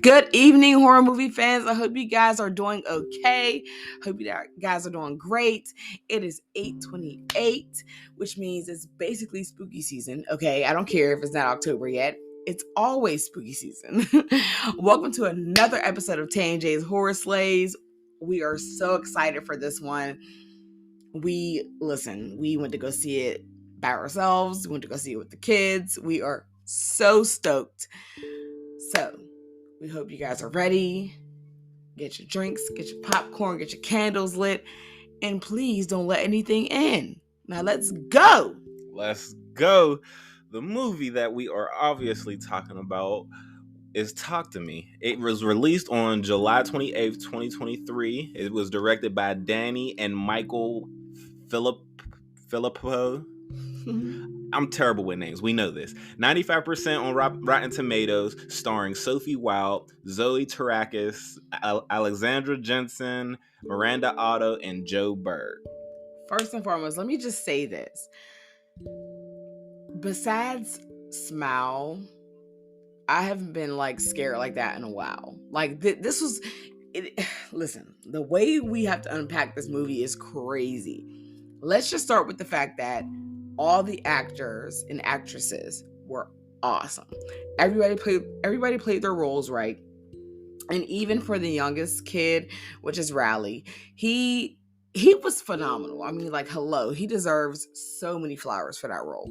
Good evening, horror movie fans. I hope you guys are doing okay. Hope you guys are doing great. It is 8/28, which means it's basically spooky season. Okay, I don't care if it's not October yet. It's always spooky season. Welcome to another episode of Tay and Jay's Horror Slays. We are so excited for this one. We went to go see it by ourselves. We went to go see it with the kids. We are so stoked. So, we hope you guys are ready. Get your drinks, get your popcorn, get your candles lit, and please don't let anything in. Now let's go. Let's go. The movie that we are obviously talking about is Talk to Me. It was released on July 28th, 2023. It was directed by Danny and Michael Filippo. I'm terrible with names. We know this. 95% on Rotten Tomatoes, starring Sophie Wilde, Zoe Terakis, Alexandra Jensen, Miranda Otto, and Joe Bird. First and foremost, let me just say this. Besides Smile, I haven't been scared like that in a while. This was it. Listen, the way we have to unpack this movie is crazy. Let's just start with the fact that all the actors and actresses were awesome. Everybody played their roles right. And even for the youngest kid, which is Riley, he was phenomenal. I mean, hello, he deserves so many flowers for that role.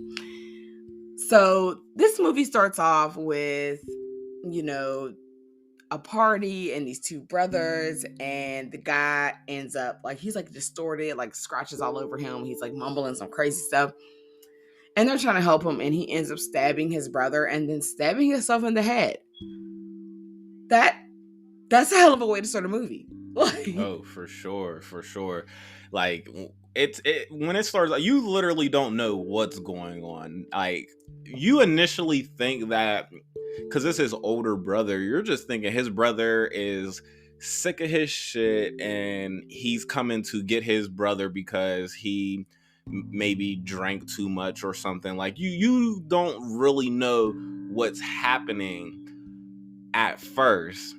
So this movie starts off with, a party and these two brothers, and the guy ends up he's distorted, scratches all over him. He's mumbling some crazy stuff. And they're trying to help him, and he ends up stabbing his brother and then stabbing himself in the head. That's a hell of a way to start a movie. Oh, for sure. When it starts, you literally don't know what's going on. You initially think that because it's his older brother, you're just thinking his brother is sick of his shit and he's coming to get his brother because he maybe drank too much or something. You don't really know what's happening at first.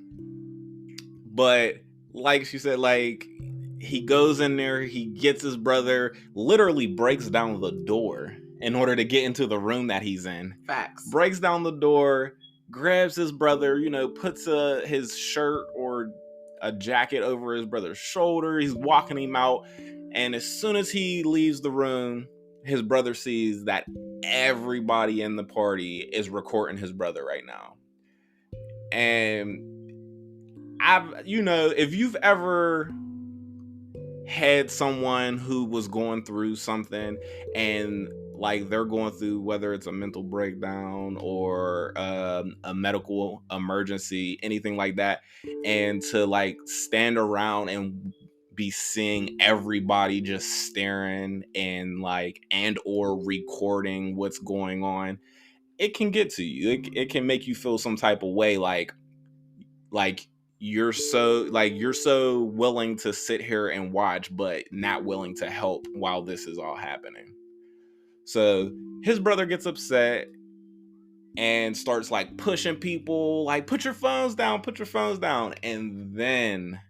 But like she said, he goes in there, he gets his brother, literally breaks down the door in order to get into the room that he's in. Facts. Breaks down the door, grabs his brother, puts his shirt or a jacket over his brother's shoulder. He's walking him out. And as soon as he leaves the room, his brother sees that everybody in the party is recording his brother right now. And if you've ever had someone who was going through something and they're going through, whether it's a mental breakdown or a medical emergency, anything like that, and to stand around and be seeing everybody just staring and or recording what's going on, it can get to you. It can make you feel some type of way, you're so willing to sit here and watch, but not willing to help while this is all happening. So his brother gets upset and starts pushing people, put your phones down. And then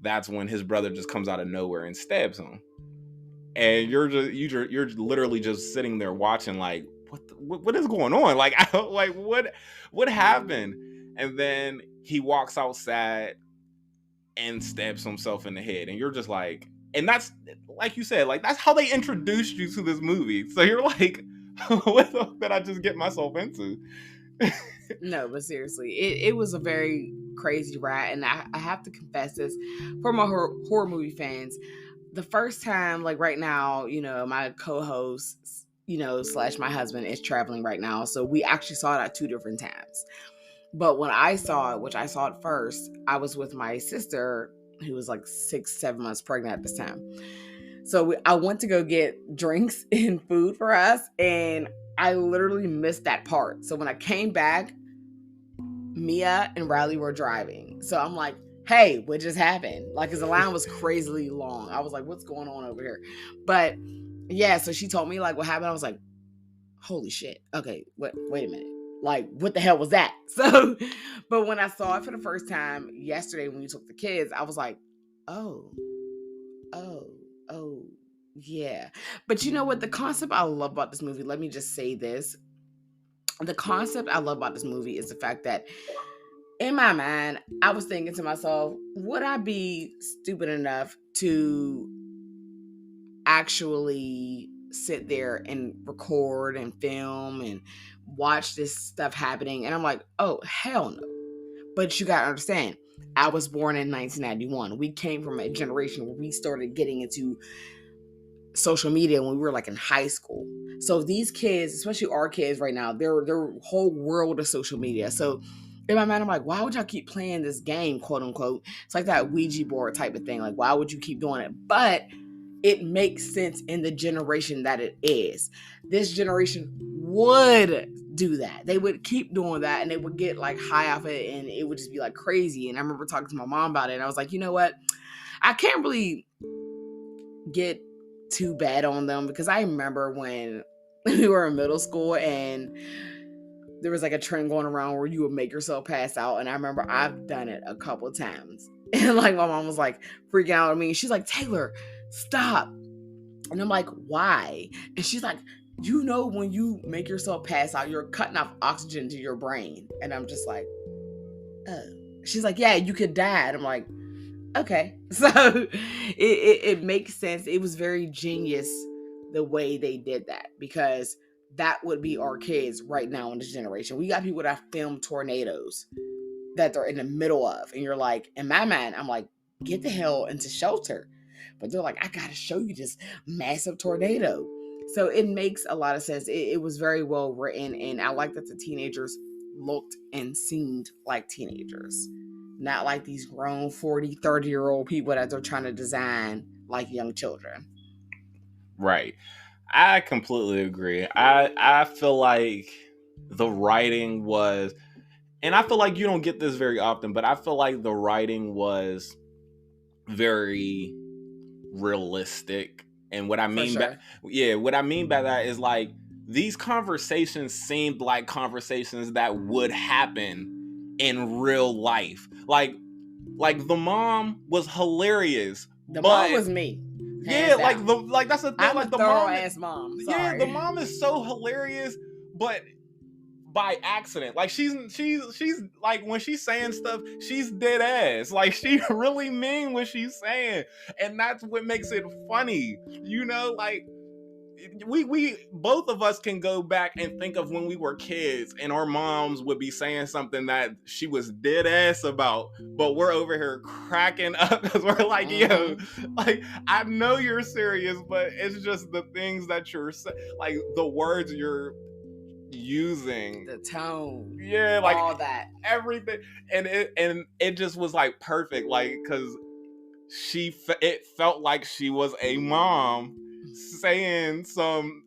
that's when his brother just comes out of nowhere and stabs him. And you're literally just sitting there watching what is going on? What happened? And then he walks outside and stabs himself in the head. And you're just and that's, like you said, that's how they introduced you to this movie. So you're what the fuck did I just get myself into? No, but seriously, it was a very crazy ride. And I have to confess this for my horror movie fans. The first time, right now, my co-host, / my husband is traveling right now. So we actually saw it at 2 different times. But when I saw it, which I saw it first, I was with my sister, who was 6-7 months pregnant at this time. So I went to go get drinks and food for us, and I literally missed that part. So when I came back, Mia and Riley were driving. So I'm like, hey, what just happened? Because the line was crazily long. I was like, what's going on over here? But yeah, so she told me what happened. I was like, holy shit. Okay, wait a minute. like, what the hell was that? So, but when I saw it for the first time yesterday when you took the kids, I was like, oh, oh, oh, yeah. But you know what? The concept I love about this movie, let me just say this. The concept I love about this movie is the fact that in my mind, I was thinking to myself, would I be stupid enough to actually sit there and record and film and watch this stuff happening? And I'm like, oh, hell no. But you gotta understand, I was born in 1991. We came from a generation where we started getting into social media when we were like in high school. So these kids, especially our kids right now, their whole world of social media. So in my mind, I'm like, why would y'all keep playing this game, quote unquote? It's like that Ouija board type of thing. Like, why would you keep doing it? But it makes sense in the generation that it is. This generation would do that. They would keep doing that and they would get like high off it and it would just be like crazy. And I remember talking to my mom about it and I was like, you know what? I can't really get too bad on them because I remember when we were in middle school and there was like a trend going around where you would make yourself pass out. And I remember I've done it a couple of times. And like my mom was like freaking out at me. She's like, Taylor, stop. And I'm like, why? And she's like, you know, when you make yourself pass out, you're cutting off oxygen to your brain. And I'm just like, oh. She's like, yeah, you could die. And I'm like, okay. So it makes sense. It was very genius the way they did that because that would be our kids right now in this generation. We got people that film tornadoes that they're in the middle of. And you're like, in my mind, I'm like, get the hell into shelter. But they're like, I got to show you this massive tornado. So it makes a lot of sense. It was very well written. And I like that the teenagers looked and seemed like teenagers. Not like these grown 40, 30-year-old people that they're trying to design like young children. Right. I completely agree. I feel like the writing was, and I feel like you don't get this very often, but I feel like the writing was very realistic. And what I mean by what I mean by that is like these conversations seemed like conversations that would happen in real life. Like the mom was hilarious. The mom was me. Yeah, like that's the thing. I'm like a the thorough ass mom. Sorry. Yeah, the mom is so hilarious, but by accident. Like she's like when she's saying stuff, she's dead ass. Like she really mean what she's saying, and that's what makes it funny. You know, like we both of us can go back and think of when we were kids and our moms would be saying something that she was dead ass about, but we're over here cracking up because we're like, yo, like I know you're serious, but it's just the things that you're like the words you're using, the tone, yeah, like all that, everything, and it just was like perfect, like because it felt like she was a mom saying some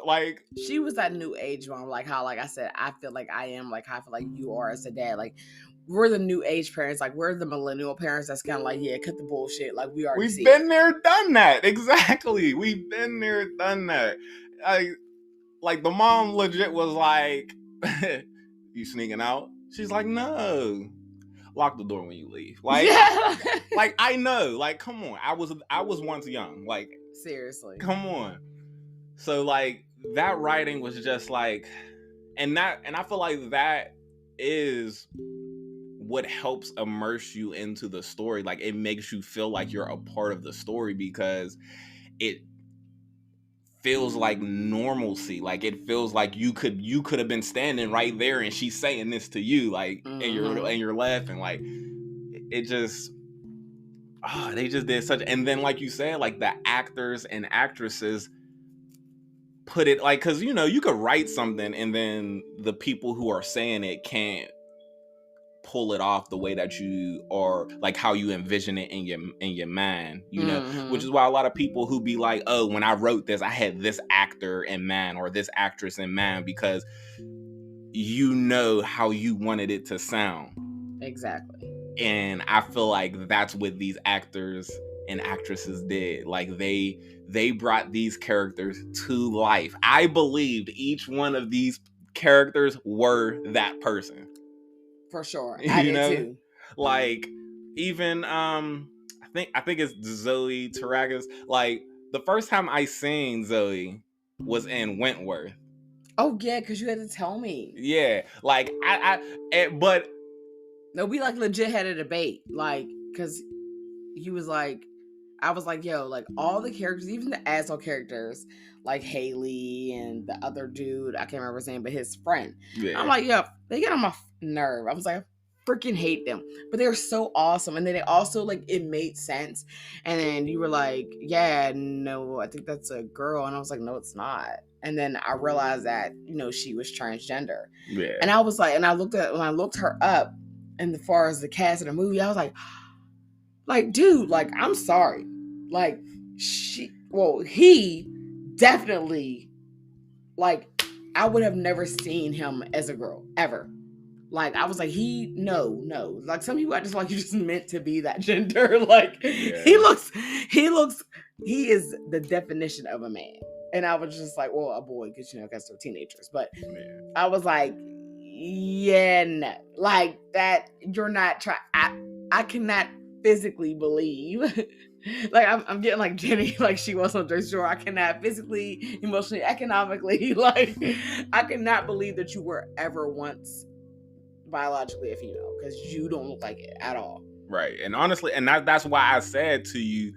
like she was that new age mom, like how, like I said, I feel like I am, like how I feel like you are as a dad. Like we're the new age parents, like we're the millennial parents that's kind of like, yeah, cut the bullshit, like we've been there, done that. Exactly, we've been there, done that. Like the mom legit was like, you sneaking out? She's like, no, lock the door when you leave. Like, yeah. Like I know, like come on, I was once young, like seriously, come on. So like that writing was just like, and I feel like that is what helps immerse you into the story. Like it makes you feel like you're a part of the story because it feels like normalcy. Like it feels like you could have been standing right there and she's saying this to you, like and you're laughing. Like it just they just did such. And then like you said, like the actors and actresses put it like, because you know you could write something and then the people who are saying it can't pull it off the way that you are, like how you envision it in your mind, you know, which is why a lot of people who be like, oh, when I wrote this, I had this actor in mind or this actress in mind, because you know how you wanted it to sound. Exactly. And I feel like that's what these actors and actresses did. Like they brought these characters to life. I believed each one of these characters were that person. For sure. I did too. Like, even I think it's Zoe Taragas. Like, the first time I seen Zoe was in Wentworth. Oh yeah, because you had to tell me. Yeah, like but no, we like legit had a debate, like, because he was like, I was like, yo, like all the characters, even the asshole characters, like Haley and the other dude, I can't remember his name, but his friend. Yeah. I'm like, yo, they get on my nerve. I was like, I freaking hate them, but they're so awesome. And then it also, like, it made sense. And then you were like, yeah, no, I think that's a girl. And I was like, no, it's not. And then I realized that, you know, she was transgender. Yeah. And I was like, and when I looked her up, and as far as the cast of the movie, I was like, dude, like, I'm sorry. Like, he definitely, like, I would have never seen him as a girl, ever. Like, I was like, no. Like, some people, I just like, you just meant to be that gender. Like, yeah. he is the definition of a man. And I was just like, well, a boy, because, you know, guys are teenagers. But I was like, yeah, no. Like, that, you're not trying, I cannot physically believe. Like, I'm getting like Jenny, like she was on Jersey Shore. I cannot physically, emotionally, economically, like, I cannot believe that you were ever once biologically a female, because you don't look like it at all. Right. And honestly, and that's why I said to you,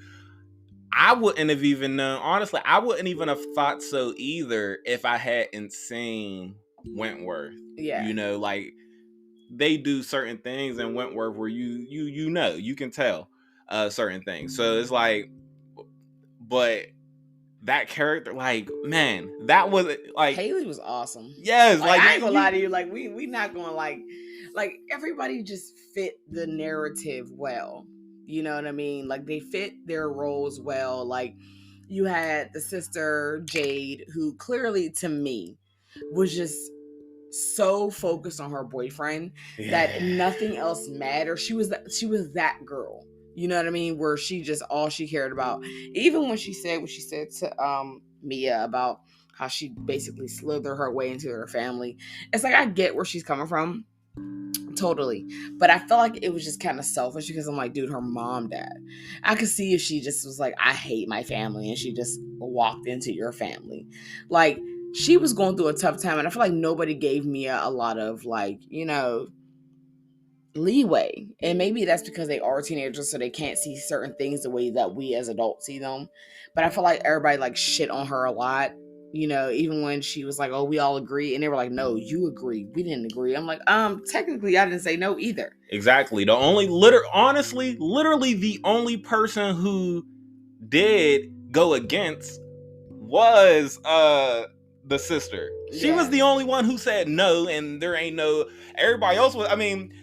I wouldn't have even known. Honestly, I wouldn't even have thought so either if I hadn't seen Wentworth. Yeah. You know, like, they do certain things in Wentworth where you know, you can tell certain things. So it's like, but that character, like, man, that was like, Haley was awesome. Yes, like I ain't gonna lie to you, like, we not gonna like everybody just fit the narrative well. You know what I mean? Like, they fit their roles well. Like, you had the sister Jade, who clearly, to me, was just so focused on her boyfriend that nothing else mattered. She was that girl. You know what I mean? Where she just, all she cared about, even when she said what she said to Mia about how she basically slithered her way into her family. It's like, I get where she's coming from. Totally. But I felt like it was just kind of selfish, because I'm like, dude, her mom died. I could see if she just was like, I hate my family, and she just walked into your family. Like, she was going through a tough time, and I feel like nobody gave Mia a lot of, like, you know, leeway. And maybe that's because they are teenagers, so they can't see certain things the way that we as adults see them. But I feel like everybody, like, shit on her a lot. You know, even when she was like, oh, we all agree. And they were like, no, you agree. We didn't agree. I'm like, technically I didn't say no either. Exactly. The only, honestly, literally the only person who did go against was the sister. She was the only one who said no, and there ain't no, everybody else was, I mean,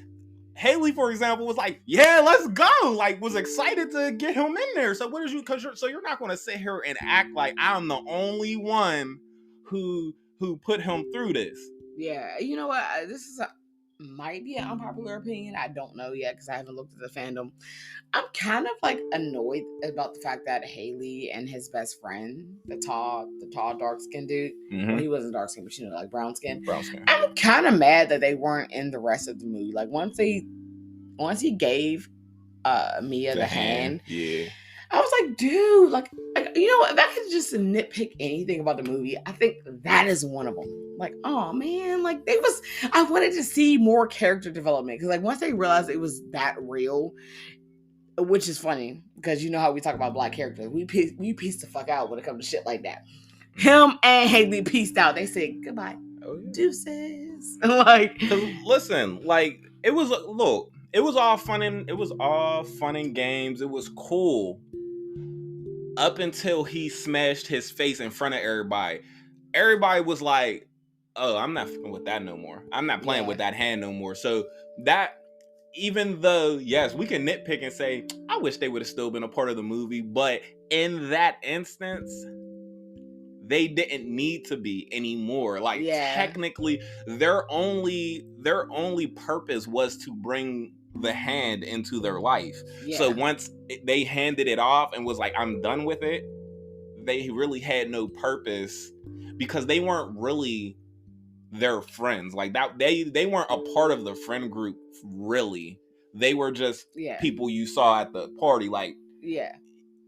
Haley, for example, was like, yeah, let's go. Like, was excited to get him in there. So so you're not going to sit here and act like I'm the only one who put him through this. Yeah. You know what? This might be an unpopular opinion. I don't know yet, because I haven't looked at the fandom. I'm kind of, like, annoyed about the fact that Haley and his best friend, the tall dark skinned dude, well, he wasn't dark skinned, but, you know, like brown skin. I'm kind of mad that they weren't in the rest of the movie. Like, once he gave Mia the hand, yeah, I was like, dude, like, you know what? If I could just nitpick anything about the movie, I think that is one of them. Like, oh man, like, I wanted to see more character development, because, like, once they realized it was that real, which is funny, because you know how we talk about black characters, we piece the fuck out when it comes to shit like that. Him and Haley pieced out. They said goodbye, deuces. Like, listen, like, it was all fun and games. It was cool up until he smashed his face in front of everybody. Everybody was like, oh, I'm not fucking with that no more. I'm not playing with that hand no more. So that, even though, yes, we can nitpick and say, I wish they would have still been a part of the movie, but in that instance, they didn't need to be anymore. Like, technically, their only purpose was to bring the hand into their life. So once they handed it off and was like, I'm done with it, they really had no purpose, because they weren't really their friends. Like that, they weren't a part of the friend group really. They were just people you saw at the party. Like, yeah.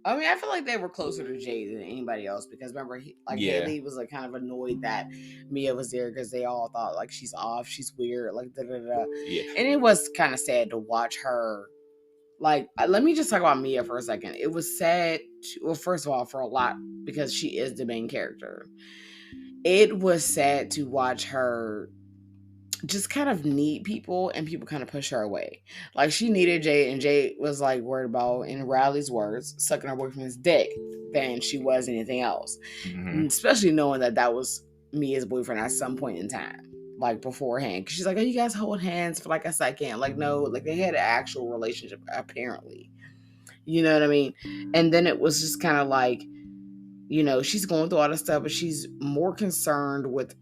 I mean, I feel like they were closer to Jay than anybody else because remember, Haley was like kind of annoyed that Mia was there because they all thought like she's off, she's weird, like da da da. Yeah. And it was kind of sad to watch her. Like, let me just talk about Mia for a second. It was sad. Well, first of all, for a lot because she is the main character. It was sad to watch her just kind of need people and people kind of push her away. Like she needed Jay and Jay was like worried about, in Riley's words, sucking her boyfriend's dick than she was anything else. Mm-hmm. Especially knowing that was Mia's boyfriend at some point in time, like beforehand. Cause she's like, oh, you guys hold hands for like a second. Like, no, like they had an actual relationship apparently. You know what I mean? And then it was just kind of like, you know, she's going through all this stuff, but she's more concerned with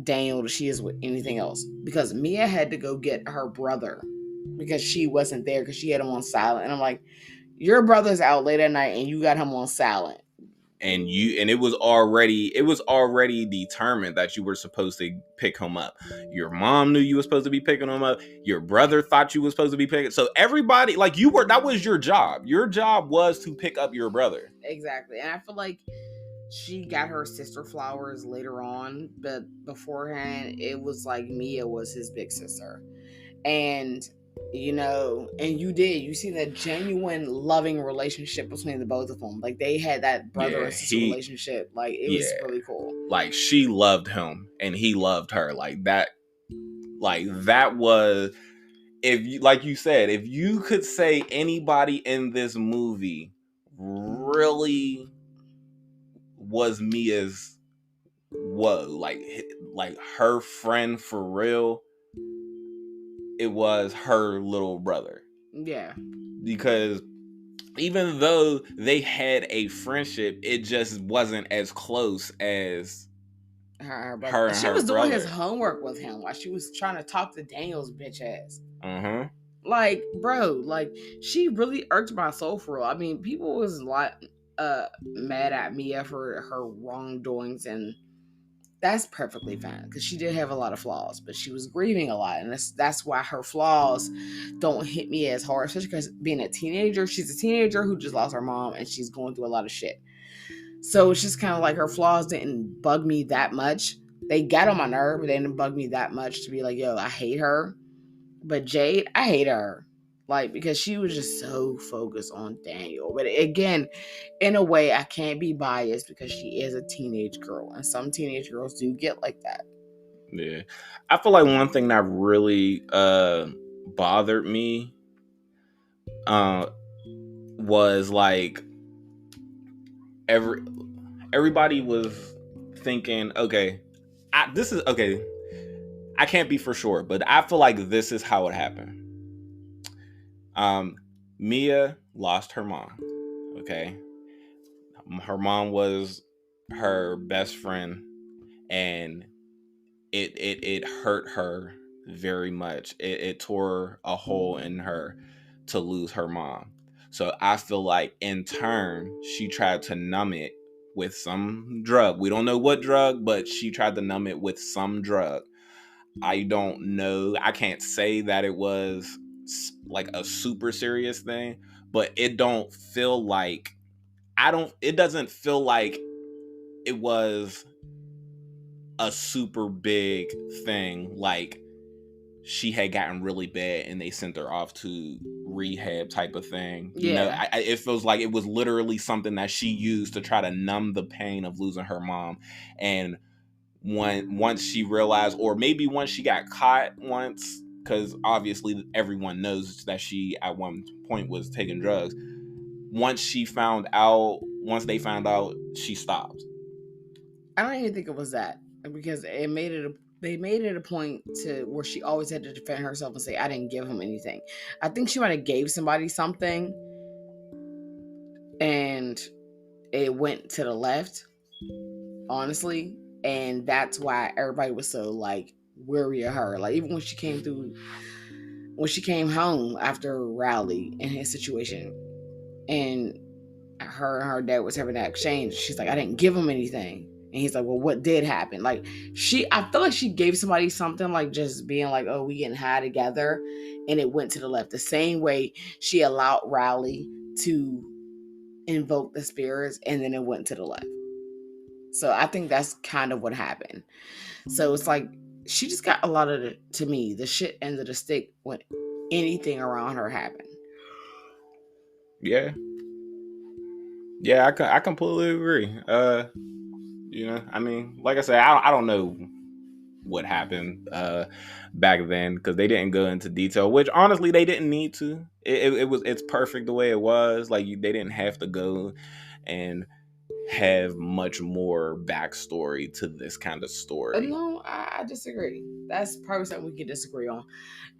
Daniel than she is with anything else because Mia had to go get her brother because she wasn't there because she had him on silent. And I'm like, your brother's out late at night and you got him on silent. And it was already determined that you were supposed to pick him up. Your mom knew you were supposed to be picking him up. Your brother thought you were supposed to be picking. So everybody, like that was your job. Your job was to pick up your brother. Exactly. And I feel like she got her sister flowers later on, but beforehand it was like Mia was his big sister. And you know, and you see that genuine loving relationship between the both of them. Like they had that brother and sister relationship. Like it was really cool. Like she loved him and he loved her. Like that was, if you, like you said, if you could say anybody in this movie really was Mia's like her friend for real, it was her little brother. Yeah. Because even though they had a friendship, it just wasn't as close as her brother. She was doing his homework with him while she was trying to talk to Daniel's bitch ass. Uh-huh. Like, bro, like she really irked my soul for real. I mean, people was a lot mad at Mia for her wrongdoings, and that's perfectly fine because she did have a lot of flaws, but she was grieving a lot, and that's why her flaws don't hit me as hard, especially because being a teenager, she's a teenager who just lost her mom and she's going through a lot of shit. So it's just kind of like her flaws didn't bug me that much. They got on my nerve, but they didn't bug me that much to be like, yo, I hate her. But Jade, I hate her. Like, because she was just so focused on Daniel. But again, in a way, I can't be biased because she is a teenage girl. And some teenage girls do get like that. Yeah. I feel like one thing that really bothered me was like everybody was thinking, okay, I can't be for sure, but I feel like this is how it happened. Mia lost her mom. Okay. Her mom was her best friend, and it hurt her very much. It tore a hole in her to lose her mom. So I feel like in turn, she tried to numb it with some drug. We don't know what drug, but she tried to numb it with some drug. I don't know. I can't say that it was like a super serious thing, but it doesn't feel like it was a super big thing. Like she had gotten really bad and they sent her off to rehab type of thing. Yeah. You know, it feels like it was literally something that she used to try to numb the pain of losing her mom. And once she realized, or maybe once she got caught once, because obviously everyone knows that she at one point was taking drugs. Once they found out, she stopped. I don't even think it was that, because they made it a point to where she always had to defend herself and say, I didn't give him anything. I think she might have gave somebody something and it went to the left, honestly. And that's why everybody was so like weary of her. Like even when she came home after Rowley and his situation, and her dad was having that exchange, she's like, I didn't give him anything. And he's like, well, what did happen? Like, I feel like she gave somebody something, like just being like, oh, we getting high together. And it went to the left. The same way she allowed Riley to invoke the spirits, and then it went to the left. So I think that's kind of what happened. So it's like, she just got a lot of to me, the shit end of the stick when anything around her happened. Yeah. Yeah, I completely agree. You know, I mean, like I said, I don't know what happened back then because they didn't go into detail, which honestly they didn't need to. It's perfect the way it was. Like they didn't have to go and have much more backstory to this kind of story. No, I disagree. That's probably something we can disagree on.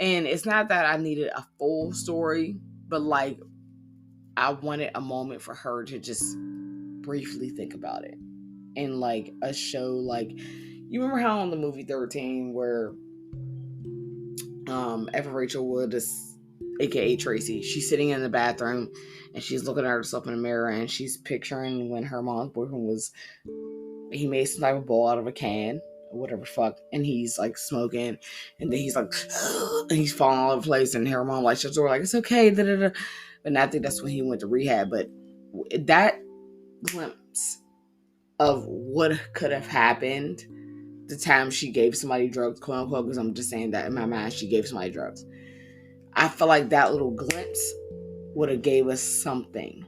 And it's not that I needed a full story, but like I wanted a moment for her to just briefly think about it. And like a show like, you remember how on the movie 13 where Evan Rachel Wood is, aka Tracy, she's sitting in the bathroom and she's looking at herself in the mirror and she's picturing when her mom's boyfriend was, he made some type of bowl out of a can or whatever fuck, and he's like smoking, and then he's like and he's falling all over the place, and her mom like shuts the door like, it's okay, da-da-da. And I think that's when he went to rehab. But that glimpse of what could have happened the time she gave somebody drugs, quote unquote, because I'm just saying that in my mind she gave somebody drugs, I feel like that little glimpse would have gave us something.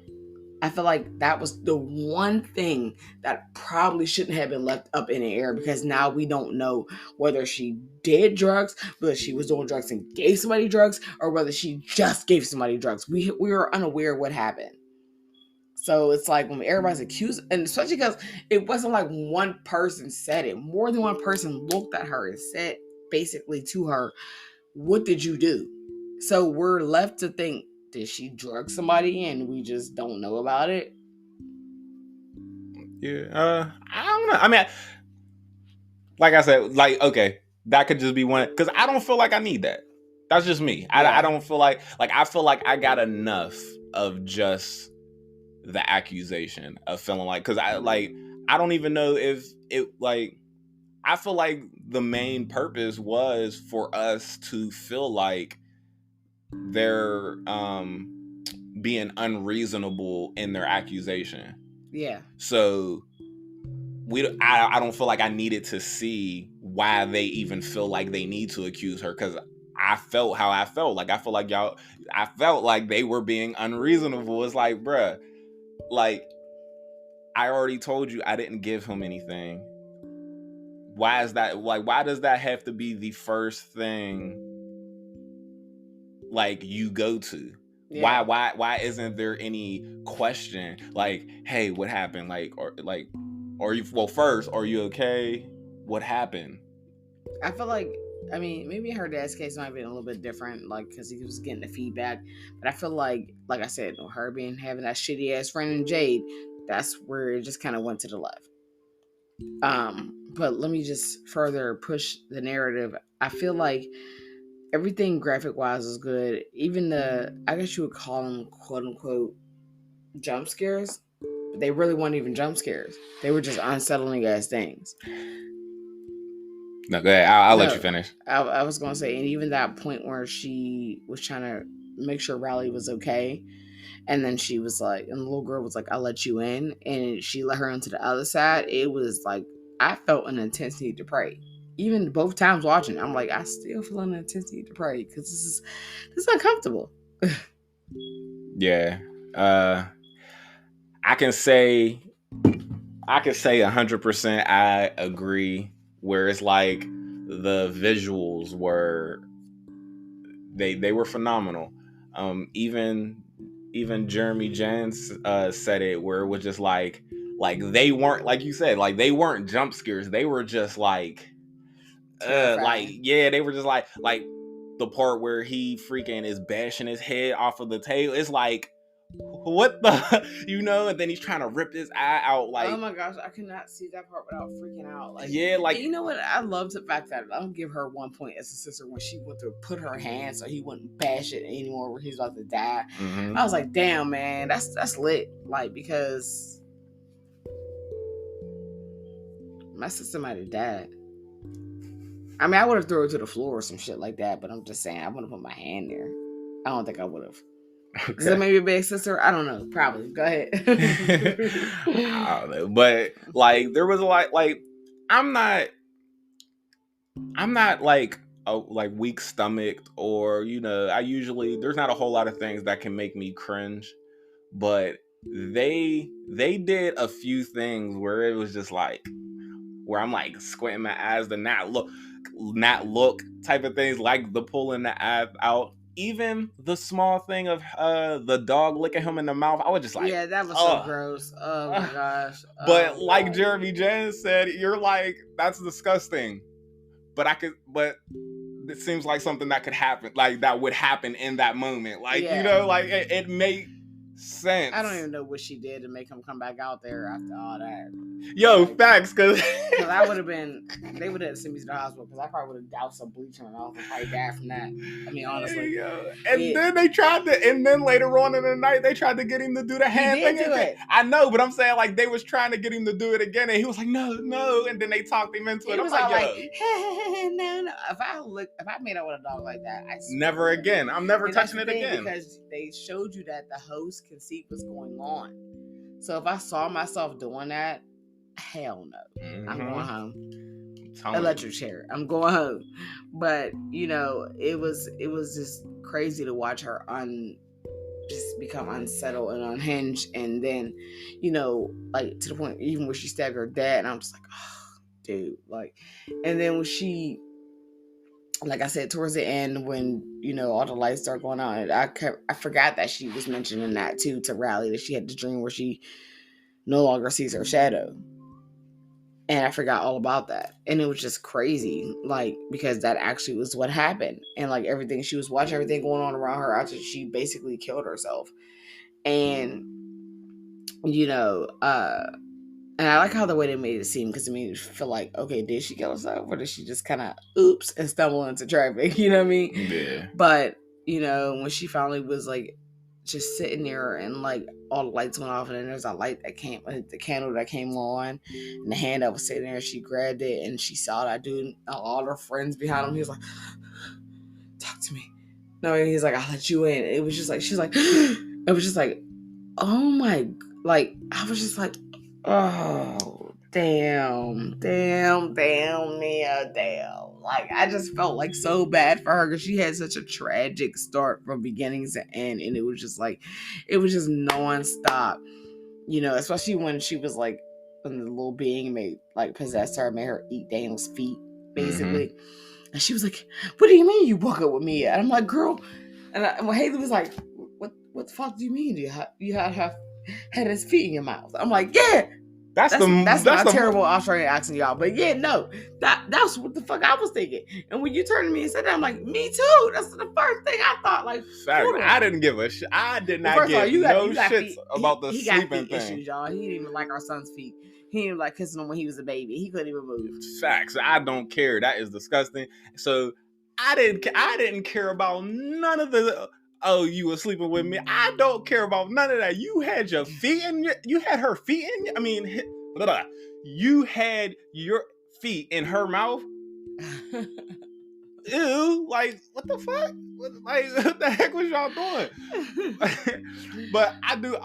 I feel like that was the one thing that probably shouldn't have been left up in the air, because now we don't know whether she did drugs, whether she was doing drugs and gave somebody drugs, or whether she just gave somebody drugs. We were unaware of what happened. So it's like when everybody's accused, and especially because it wasn't like one person said it. More than one person looked at her and said basically to her, what did you do? So we're left to think, did she drug somebody and we just don't know about it? Yeah, I don't know. I mean, like I said, like, okay, that could just be one, because I don't feel like I need that. That's just me. Yeah. I don't feel like I feel like I got enough of just the accusation of feeling like, because I don't even know if it, like, I feel like the main purpose was for us to feel like they're being unreasonable in their accusation. Yeah. So I don't feel like I needed to see why they even feel like they need to accuse her, because I felt how I felt. Like I feel like I felt like they were being unreasonable. It's like, bruh, like I already told you I didn't give him anything. Why is that? Like, why does that have to be the first thing like you go to? Yeah. Why isn't there any question like, hey, what happened? Like, or you, well, first, are you okay? What happened? I feel like, I mean, maybe her dad's case might be a little bit different, like, because he was getting the feedback. But I feel like I said, her having that shitty ass friend in Jade, that's where it just kind of went to the left. But let me just further push the narrative. I feel like everything graphic wise is good. Even I guess you would call them quote unquote jump scares, but they really weren't even jump scares. They were just unsettling ass things. No, go ahead. I'll let you finish. I was gonna say, and even that point where she was trying to make sure Riley was okay, and then she was like, and the little girl was like, I'll let you in, and she let her into the other side. It was like, I felt an intense need to pray. Even both times watching, I'm like, I still feel an intense need to pray, because this is uncomfortable. Yeah. I can say 100% I agree, where it's like the visuals were, they were phenomenal. Even Jeremy Jans said it, where it was just like they weren't, like you said, like they weren't jump scares. They were just like they were just like the part where he freaking is bashing his head off of the table. It's like, what the, you know, and then he's trying to rip his eye out. Like, oh my gosh, I could not see that part without freaking out. Like, yeah, like, you know what? I love the fact that I'll give her 1 point as a sister when she went to put her hand so he wouldn't bash it anymore when he's about to die. Mm-hmm. I was like, damn, man, that's lit. Like, because My sister might have died. I mean, I would have thrown her to the floor or some shit like that, but I'm just saying, I wouldn't put my hand there. I don't think I would have. Okay. Is that maybe a big sister? I don't know. Probably. Go ahead. I don't know. But, like, there was a lot, like, I'm not like weak stomached, or, you know, there's not a whole lot of things that can make me cringe, but they did a few things where it was just like, where I'm like squinting my eyes to not look type of things, like the pulling the eye out. Even the small thing of the dog licking him in the mouth, I was just like, yeah, that was so gross. Oh my gosh. But like Jeremy Jens said, you're like, that's disgusting. But it seems like something that could happen, like that would happen in that moment. Like, you know, like it made sense. I don't even know what she did to make him come back out there after all that. Yo, like, facts, because I would have been, they would have sent me to the hospital, because I probably would have doused some bleach in my mouth and probably died from that. I mean, honestly. And then later on in the night, they tried to get him to do the hand thing again. I know, but I'm saying, like, they was trying to get him to do it again, and he was like, no, and then they talked him into it. I'm like, yo. No. If I made out with a dog like that, I swear. Never again. I'm never touching it again. Because they showed you that the host can see what's going on. So if I saw myself doing that, hell no. Mm-hmm. I'm going home. Electric chair. I'm going home. But, you know, it was just crazy to watch her just become unsettled and unhinged. And then, you know, like to the point even where she stabbed her dad, and I'm just like, oh, dude. Like, and then when she, like I said, towards the end, when, you know, all the lights start going on, I forgot that she was mentioning that too to Riley, that she had the dream where she no longer sees her shadow. And I forgot all about that. And it was just crazy, like, because that actually was what happened. And, like, everything, she was watching everything going on around her after she basically killed herself. And, you know, and I like how the way they made it seem, because it made it feel like, okay, did she kill herself? Or did she just kind of oops and stumble into traffic? You know what I mean? Yeah. But, you know, when she finally was, like, just sitting there and, like, all the lights went off, and then there's a light that came, the candle that came on, and the hand that was sitting there, she grabbed it, and she saw that dude, all her friends behind him. He was like, talk to me. No, he's like, I'll let you in. It was just like, she's like, it was just like, oh my, like, I was just like, oh, damn. Like, I just felt like so bad for her, because she had such a tragic start from beginning to end, and it was just like, it was just nonstop, you know, especially when she was like, when the little being possessed her, made her eat Daniel's feet, basically. Mm-hmm. And she was like, what do you mean you woke up with me? And I'm like, girl, and Haley was like, what the fuck do you mean? You had his feet in your mouth? I'm like, yeah. That's not terrible Australian accent, y'all. But yeah, no, that's what the fuck I was thinking. And when you turned to me and said that, I'm like, me too. That's the first thing I thought. Like, I didn't give a shit. I did not give no shits about the sleeping thing. Issues, y'all. He didn't even like our son's feet. He didn't like kissing him when he was a baby. He couldn't even move. Facts. I don't care. That is disgusting. So I didn't care about none of the. Oh, you were sleeping with me. I don't care about none of that. You had your feet you had her feet in. I mean, you had your feet in her mouth. Ew! Like, what the fuck? What the heck was y'all doing? But I do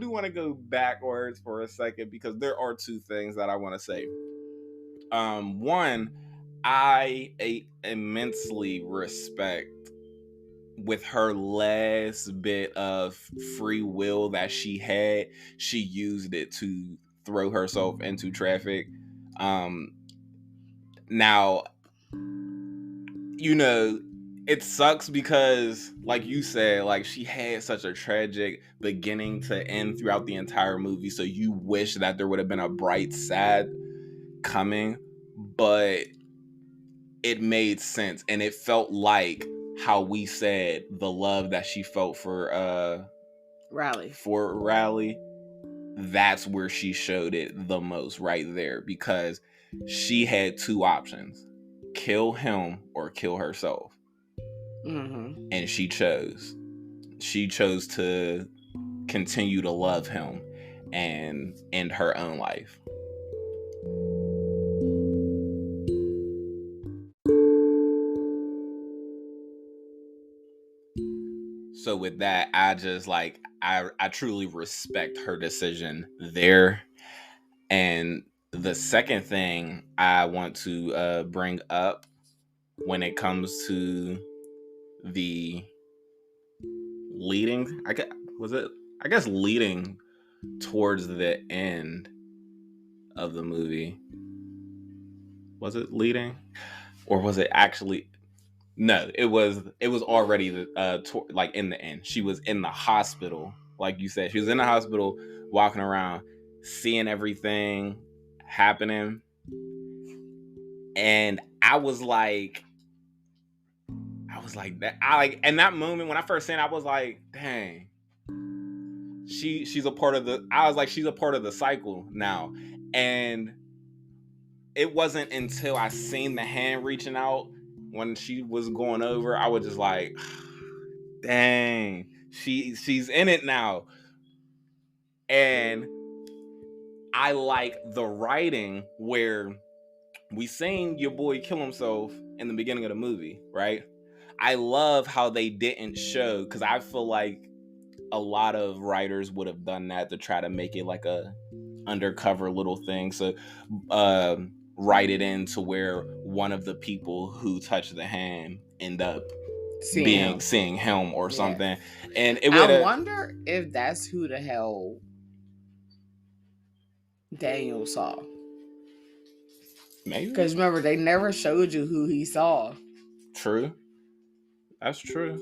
want to go backwards for a second, because there are two things that I want to say. One, I immensely respect, with her last bit of free will that she had, she used it to throw herself into traffic. Now, you know, it sucks because, like you said, like, she had such a tragic beginning to end throughout the entire movie, so you wish that there would have been a bright side coming, but it made sense, and it felt like how we said the love that she felt for Riley, that's where she showed it the most, right there, because she had two options: kill him or kill herself. Mm-hmm. And she chose to continue to love him and end her own life. So with that, I just like I truly respect her decision there. And the second thing I want to bring up when it comes to the leading, I guess leading towards the end of the movie. Was it leading, or was it actually? No, it was already like in the end. She was in the hospital, like you said. She was in the hospital, walking around, seeing everything happening, and I was like that. I like in that moment when I first seen it, I was like, dang, she's a part of the. I was like, she's a part of the cycle now, and it wasn't until I seen the hand reaching out when she was going over, I was just like, dang, she's in it now. And I like the writing where we seen your boy kill himself in the beginning of the movie, right? I love how they didn't show, because I feel like a lot of writers would have done that to try to make it like a undercover little thing. So write it into where one of the people who touched the hand end up seeing him or something. And it would I wonder if that's who the hell Daniel saw. Maybe. Because remember, they never showed you who he saw. True. That's true.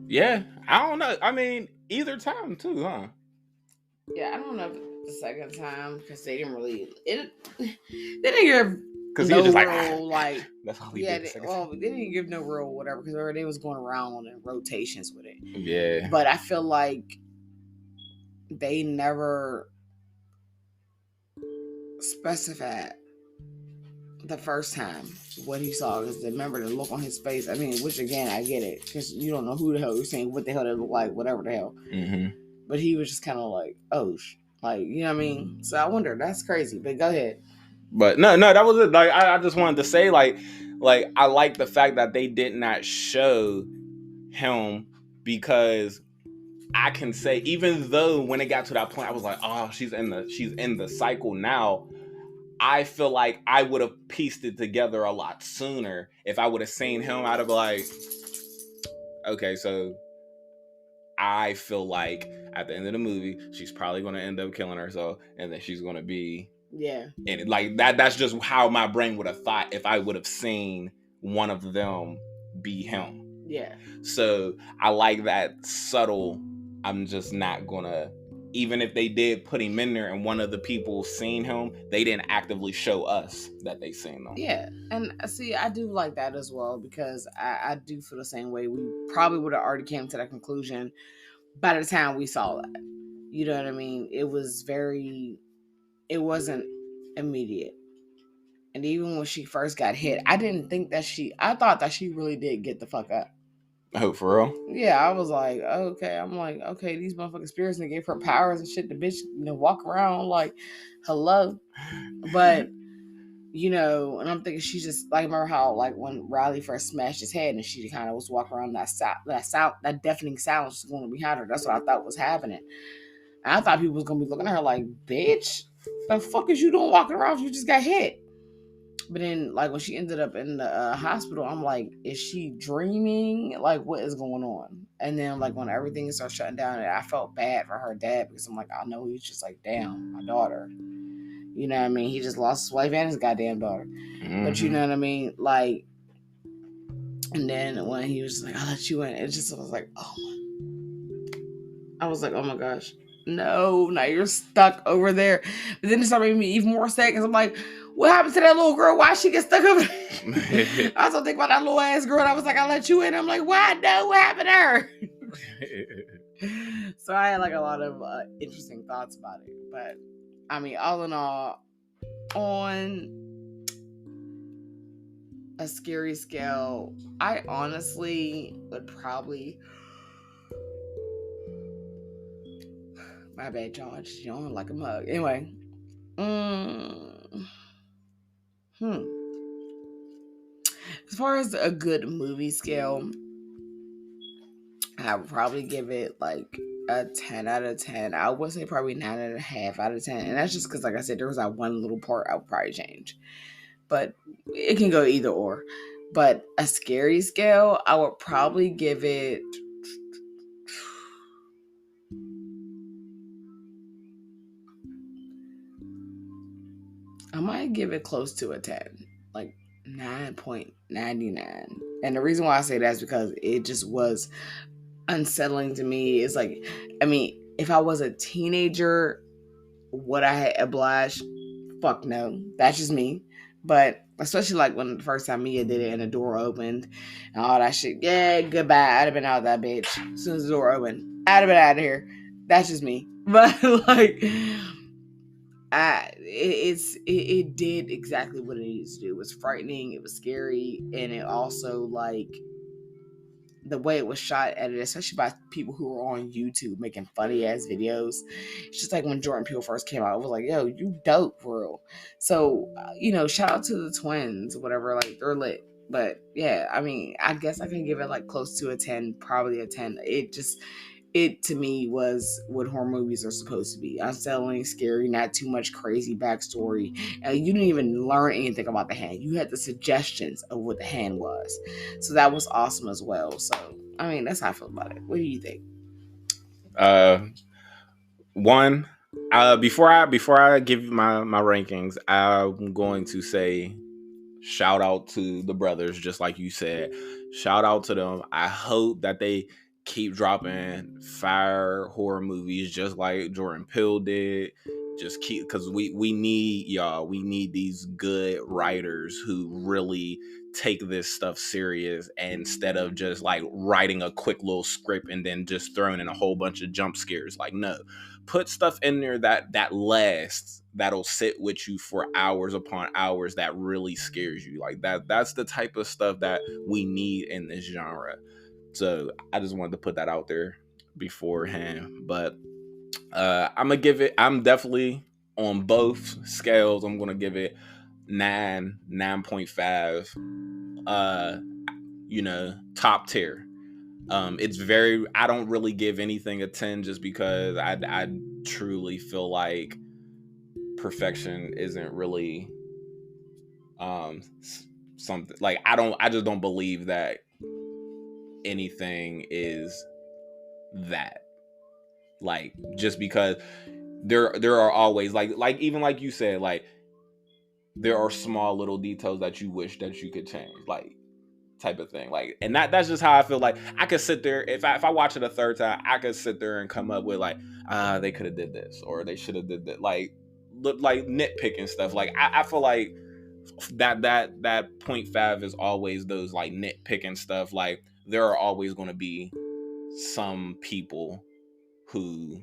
Yeah, I don't know. I mean, either time too, huh? Yeah, I don't know the second time because they didn't really they didn't give because no he was just real like that's all he yeah did. they didn't give no real whatever because they was going around in rotations with it. Yeah, but I feel like they never specified the first time what he saw, because remember the look on his face. I mean, which again I get it because you don't know who the hell you're saying, what the hell they look like, whatever the hell. Mm-hmm. But he was just kind of like, oh, like, you know what I mean? So I wonder, that's crazy. But go ahead. But no, that was it. Like I just wanted to say, like I like the fact that they did not show him, because I can say, even though when it got to that point, I was like, oh, she's in the cycle now. I feel like I would have pieced it together a lot sooner if I would have seen him. I'd have been like, okay, so I feel like at the end of the movie, she's probably going to end up killing herself, and then she's going to be in it. Like that's just how my brain would have thought if I would have seen one of them be him. Yeah. So I like that subtle. I'm just not gonna, even if they did put him in there and one of the people seen him, they didn't actively show us that they seen them. Yeah, and see, I do like that as well, because I do feel the same way. We probably would have already came to that conclusion by the time we saw that. You know what I mean? It wasn't immediate. And even when she first got hit, I thought that she really did get the fuck up. Oh, for real? Yeah, I was like, okay. I'm like, okay, these motherfucking spirits, and gave her powers and shit. The bitch, walk around like, hello. But, and I'm thinking she just, like, remember how, like, when Riley first smashed his head and she kind of was walking around, that deafening sound was going behind her. That's what I thought was happening. And I thought people was going to be looking at her like, bitch, the fuck is you doing walking around if you just got hit? But then, like, when she ended up in the hospital, I'm like, is she dreaming? Like, what is going on? And then, like, when everything started shutting down, I felt bad for her dad, because I'm like, I know he's just like, damn, my daughter. You know what I mean? He just lost his wife and his goddamn daughter. Mm-hmm. But you know what I mean? Like, and then when he was like, I'll let you in, it just was like, oh my gosh. No, now you're stuck over there. But then it started making me even more sad, because I'm like, what happened to that little girl? Why she get stuck over there? I also think about that little ass girl. And I was like, I'll let you in. I'm like, why? No, what happened to her? So I had like a lot of interesting thoughts about it. But I mean, all in all, on a scary scale, I honestly would probably... My bad, y'all. I just yawned like a mug. Anyway. As far as a good movie scale, I would probably give it like a 10 out of 10. I would say probably 9.5 out of 10. And that's just because, like I said, there was that one little part I would probably change. But it can go either or. But a scary scale, I would probably give it. I might give it close to a 10, like 9.99. And the reason why I say that is because it just was unsettling to me. It's like, I mean, if I was a teenager, would I have obliged? Fuck no. That's just me. But especially like when the first time Mia did it and the door opened and all that shit. Yeah, goodbye. I'd have been out of that bitch as soon as the door opened. I'd have been out of here. That's just me. But like, it did exactly what it needed to do. It was frightening. It was scary, and it also like the way it was shot, edited, especially by people who were on YouTube making funny ass videos. It's just like when Jordan Peele first came out, it was like, yo, you dope for real. So, shout out to the twins, whatever, like they're lit. But yeah, I mean, I guess I can give it like close to a 10, probably a 10. It to me was what horror movies are supposed to be. Unsettling, scary, not too much crazy backstory. You didn't even learn anything about the hand. You had the suggestions of what the hand was. So that was awesome as well. So, I mean, that's how I feel about it. What do you think? One, before I give you my rankings, I'm going to say shout out to the brothers, just like you said. Shout out to them. I hope that they keep dropping fire horror movies just like Jordan Peele did. Just keep, because we need y'all. We need these good writers who really take this stuff serious, instead of just like writing a quick little script and then just throwing in a whole bunch of jump scares. Like, no, put stuff in there that lasts, that'll sit with you for hours upon hours, that really scares you. Like that's the type of stuff that we need in this genre. So I just wanted to put that out there beforehand. But I'm definitely on both scales. I'm gonna give it 9.5. Top tier. I don't really give anything a 10 just because I truly feel like perfection isn't really something, like I just don't believe that anything is that, like, just because there are always like even like you said, like there are small little details that you wish that you could change, like, type of thing. Like, and that's just how I feel. Like, I could sit there, if I watch it a third time, I could sit there and come up with like, they could have did this, or they should have did that, like nitpicking stuff. Like, I feel like that 0.5 is always those like nitpicking stuff. Like, there are always going to be some people who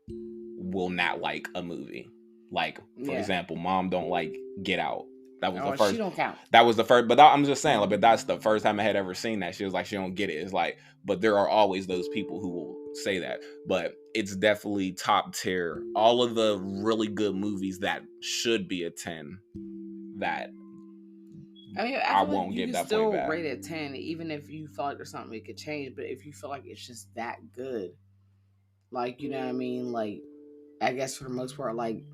will not like a movie. Like, for example, Mom don't like Get Out. That was the first. She don't count. That was the first. But I'm just saying, like, but that's the first time I had ever seen that. She was like, she don't get it. It's like, but there are always those people who will say that. But it's definitely top tier. All of the really good movies that should be a 10, that I won't like give that still point back. rate it 10, even if you feel like there's something it could change. But if you feel like it's just that good, like, you know what I mean? Like, I guess for the most part, like,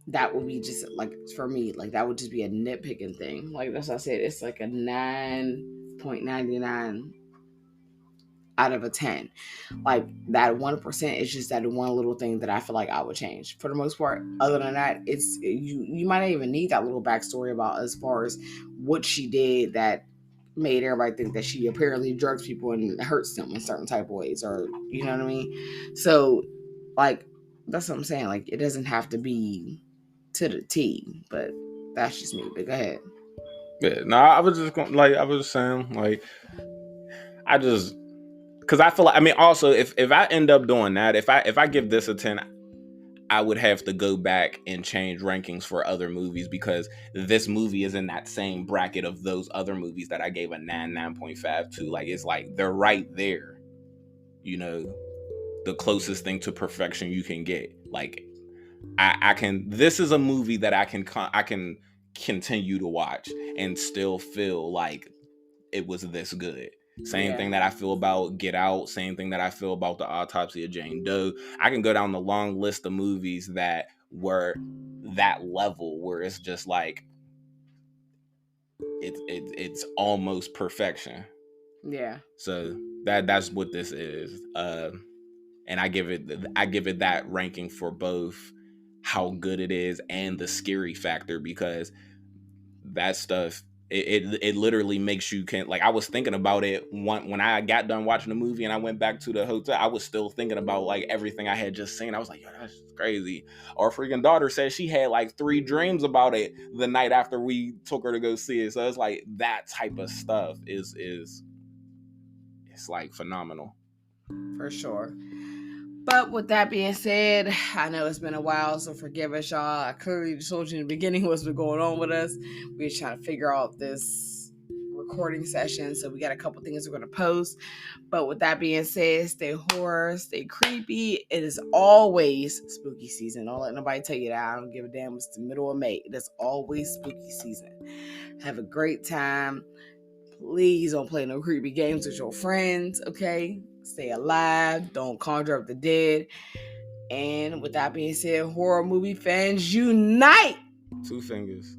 that would be just like, for me, like that would just be a nitpicking thing. Like, that's what I said. It's like a 9.99 out of a 10. Like, that 1% is just that one little thing that I feel like I would change. For the most part, other than that, it's you might not even need that little backstory about as far as what she did that made everybody think that she apparently drugs people and hurts them in certain type of ways, or you know what I mean. So, like, that's what I'm saying. Like, it doesn't have to be to the T, but that's just me. But go ahead. Yeah, no, I was just going, like, I was saying, like, I just, because I feel like, I mean, also, if I end up doing that, if I give this a 10, I would have to go back and change rankings for other movies, because this movie is in that same bracket of those other movies that I gave a 9.5 to. Like, it's like they're right there, the closest thing to perfection you can get. Like, I can, this is a movie that I can continue to watch and still feel like it was this good. Same thing that I feel about Get Out. Same thing that I feel about The Autopsy of Jane Doe. I can go down the long list of movies that were that level where it's just like it's almost perfection. Yeah. So that's what this is. And I give it that ranking for both how good it is and the scary factor, because that stuff it literally makes you can't, like, I was thinking about it when I got done watching the movie and I went back to the hotel. I was still thinking about like everything I had just seen. I was like, yo, that's crazy. Our freaking daughter said she had like 3 dreams about it the night after we took her to go see it. So it's like that type of stuff is it's like phenomenal. For sure. But with that being said, I know it's been a while, so forgive us, y'all. I clearly told you in the beginning what's been going on with us. We're trying to figure out this recording session, so we got a couple things we're going to post. But with that being said, stay horror, stay creepy. It is always spooky season. Don't let nobody tell you that. I don't give a damn. It's the middle of May. It is always spooky season. Have a great time. Please don't play no creepy games with your friends, okay? Stay alive. Don't conjure up the dead. And with that being said, horror movie fans unite! 2 fingers.